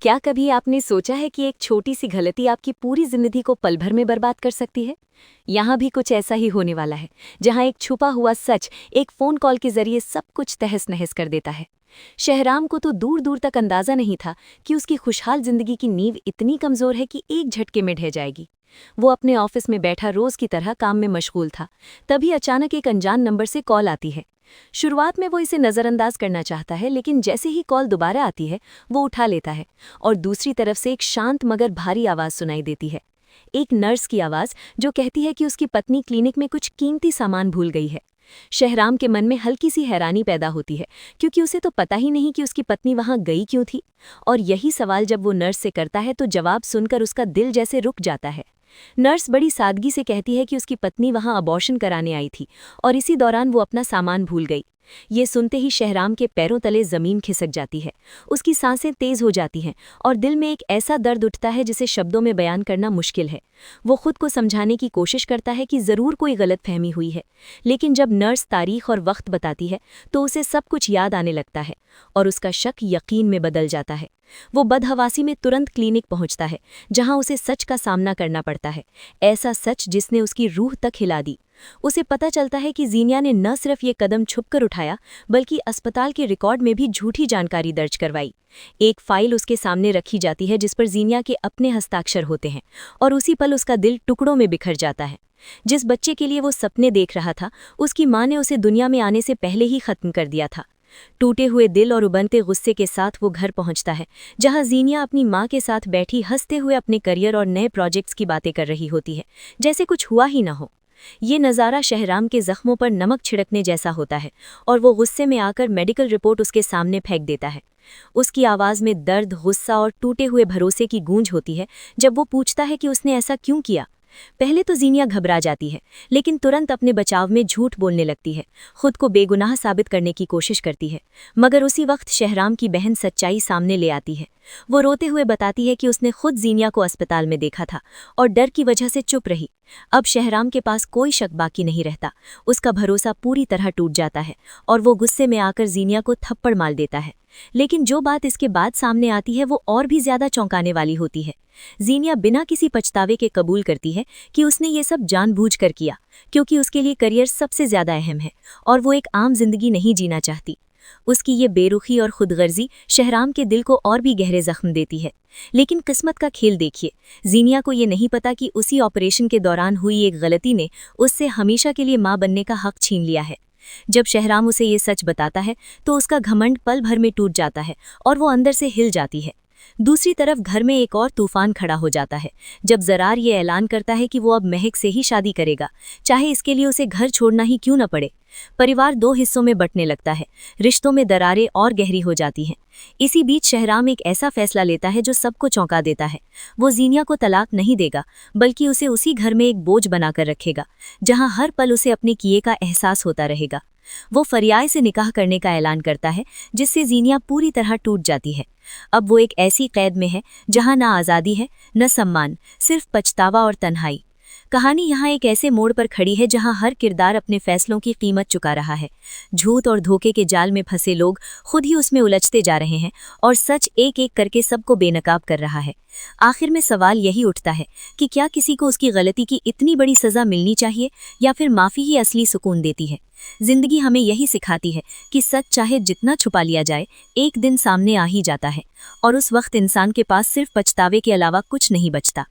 क्या कभी आपने सोचा है कि एक छोटी सी गलती आपकी पूरी जिंदगी को पल भर में बर्बाद कर सकती है? यहाँ भी कुछ ऐसा ही होने वाला है, जहाँ एक छुपा हुआ सच एक फोन कॉल के जरिए सब कुछ तहस-नहस कर देता है। शहराम को तो दूर दूर तक अंदाजा नहीं था कि उसकी खुशहाल जिंदगी की नींव इतनी कमजोर है कि एक झटके में ढह जाएगी। वो अपने ऑफिस में बैठा रोज की तरह काम में मशगूल था। तभी अचानक एक अनजान नंबर से कॉल आती है। शुरुआत में वो इसे नज़रअंदाज करना चाहता है, लेकिन जैसे ही कॉल दोबारा आती है वो उठा लेता है और दूसरी तरफ से एक शांत मगर भारी आवाज़ सुनाई देती है। एक नर्स की आवाज़ जो कहती है कि उसकी पत्नी क्लिनिक में कुछ कीमती सामान भूल गई है। शहराम के मन में हल्की सी हैरानी पैदा होती है, क्योंकि उसे तो पता ही नहीं कि उसकी पत्नी वहां गई क्यों थी। और यही सवाल जब वो नर्स से करता है तो जवाब सुनकर उसका दिल जैसे रुक जाता है। नर्स बड़ी सादगी से कहती है कि उसकी पत्नी वहां अबॉर्शन कराने आई थी और इसी दौरान वो अपना सामान भूल गई। ये सुनते ही शहराम के पैरों तले जमीन खिसक जाती है। उसकी सांसें तेज हो जाती हैं और दिल में एक ऐसा दर्द उठता है जिसे शब्दों में बयान करना मुश्किल है। वो खुद को समझाने की कोशिश करता है कि जरूर कोई गलतफहमी हुई है, लेकिन जब नर्स तारीख और वक्त बताती है तो उसे सब कुछ याद आने लगता है और उसका शक यकीन में बदल जाता है। वो बदहवासी में तुरंत क्लिनिक पहुंचता है, जहां उसे सच का सामना करना पड़ता है, ऐसा सच जिसने उसकी रूह तक हिला दी। उसे पता चलता है कि जीनिया ने न सिर्फ ये कदम छुपकर उठाया, बल्कि अस्पताल के रिकॉर्ड में भी झूठी जानकारी दर्ज करवाई। एक फाइल उसके सामने रखी जाती है जिस पर जीनिया के अपने हस्ताक्षर होते हैं, और उसी पल उसका दिल टुकड़ों में बिखर जाता है। जिस बच्चे के लिए वो सपने देख रहा था, उसकी माँ ने उसे दुनिया में आने से पहले ही खत्म कर दिया था। टूटे हुए दिल और उबलते गुस्से के साथ वो घर पहुंचता है, जहां जीनिया अपनी माँ के साथ बैठी हंसते हुए अपने करियर और नए प्रोजेक्ट्स की बातें कर रही होती है, जैसे कुछ हुआ ही ना हो। ये नज़ारा शहराम के जख्मों पर नमक छिड़कने जैसा होता है और वो गुस्से में आकर मेडिकल रिपोर्ट उसके सामने फेंक देता है। उसकी आवाज़ में दर्द, गुस्सा और टूटे हुए भरोसे की गूंज होती है जब वो पूछता है कि उसने ऐसा क्यों किया। पहले तो जीनिया घबरा जाती है, लेकिन तुरंत अपने बचाव में झूठ बोलने लगती है, खुद को बेगुनाह साबित करने की कोशिश करती है। मगर उसी वक्त शहराम की बहन सच्चाई सामने ले आती है। वो रोते हुए बताती है कि उसने खुद जीनिया को अस्पताल में देखा था और डर की वजह से चुप रही। अब शहराम के पास कोई शक बाकी नहीं रहता, उसका भरोसा पूरी तरह टूट जाता है और वो गुस्से में आकर जीनिया को थप्पड़ मार देता है। लेकिन जो बात इसके बाद सामने आती है वो और भी ज्यादा चौंकाने वाली होती है। जीनिया बिना किसी पछतावे के कबूल करती है कि उसने ये सब जानबूझकर किया, क्योंकि उसके लिए करियर सबसे ज्यादा अहम है और वो एक आम जिंदगी नहीं जीना चाहती। उसकी ये बेरुखी और खुदगर्जी शहराम के दिल को और भी गहरे जख्म देती है। लेकिन किस्मत का खेल देखिए, जीनिया को ये नहीं पता कि उसी ऑपरेशन के दौरान हुई एक गलती ने उससे हमेशा के लिए मां बनने का हक छीन लिया है। जब शहराम उसे ये सच बताता है तो उसका घमंड पल भर में टूट जाता है और वो अंदर से हिल जाती है। दूसरी तरफ घर में एक और तूफान खड़ा हो जाता है जब जरार ये ऐलान करता है कि वो अब महक से ही शादी करेगा, चाहे इसके लिए उसे घर छोड़ना ही क्यों न पड़े। परिवार दो हिस्सों में बंटने लगता है, रिश्तों में दरारें और गहरी हो जाती हैं। इसी बीच शहराम एक ऐसा फैसला लेता है जो सबको चौंका देता है। वो जीनिया को तलाक नहीं देगा, बल्कि उसे उसी घर में एक बोझ बनाकर रखेगा, जहां हर पल उसे अपने किए का एहसास होता रहेगा। वो फरियाद से निकाह करने का ऐलान करता है, जिससे जीनिया पूरी तरह टूट जाती है। अब वो एक ऐसी कैद में है जहां ना आज़ादी है, न सम्मान, सिर्फ पछतावा और तन्हाई। कहानी यहाँ एक ऐसे मोड़ पर खड़ी है जहाँ हर किरदार अपने फैसलों की कीमत चुका रहा है। झूठ और धोखे के जाल में फंसे लोग खुद ही उसमें उलझते जा रहे हैं और सच एक एक करके सबको बेनकाब कर रहा है। आखिर में सवाल यही उठता है कि क्या किसी को उसकी गलती की इतनी बड़ी सज़ा मिलनी चाहिए, या फिर माफ़ी ही असली सुकून देती है। जिंदगी हमें यही सिखाती है कि सच चाहे जितना छुपा लिया जाए, एक दिन सामने आ ही जाता है और उस वक्त इंसान के पास सिर्फ पछतावे के अलावा कुछ नहीं बचता।